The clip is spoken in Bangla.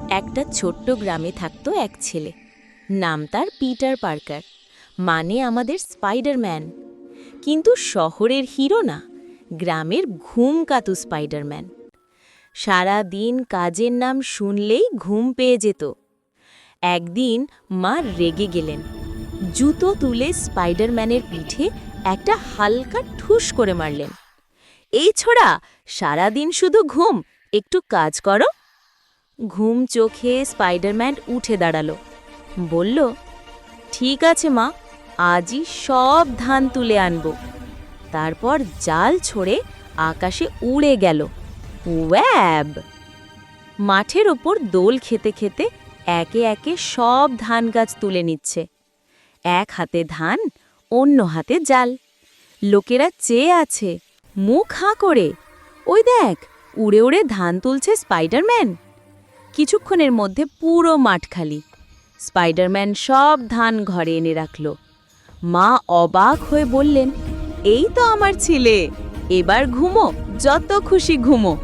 একটা ছোট্ট গ্রামে থাকতো এক ছেলে। নাম তার পিটার পার্কার, মানে আমাদের স্পাইডারম্যান। কিন্তু শহরের হিরো না, গ্রামের ঘুমকাতু স্পাইডারম্যান। সারা দিন কাজের নাম শুনলেই ঘুম পেয়ে যেত। একদিন মা রেগে গেলেন, জুতো তুলে স্পাইডারম্যানের পিঠে একটা হালকা ঠুস করে মারলেন। এই ছোড়া, সারাদিন শুধু ঘুম, একটু কাজ করো। ঘুম চোখে স্পাইডারম্যান উঠে দাঁড়ালো, বলল, ঠিক আছে মা, আজই সব ধান তুলে আনব। তারপর জাল ছড়ে আকাশে উড়ে গেল। ওয়াব! মাঠের ওপর দোল খেতে খেতে একে একে সব ধান গাছ তুলে নিচ্ছে। এক হাতে ধান, অন্য হাতে জাল। লোকেরা চেয়ে আছে, মুখ হাঁ করে। ওই দেখ, উড়ে উড়ে ধান তুলছে স্পাইডারম্যান। কিছুক্ষণের মধ্যে পুরো মাঠ খালি। স্পাইডারম্যান সব ধান ঘরে এনে রাখল। মা অবাক হয়ে বললেন, এই তো আমার ছেলে, এবার ঘুমো, যত খুশি ঘুমো।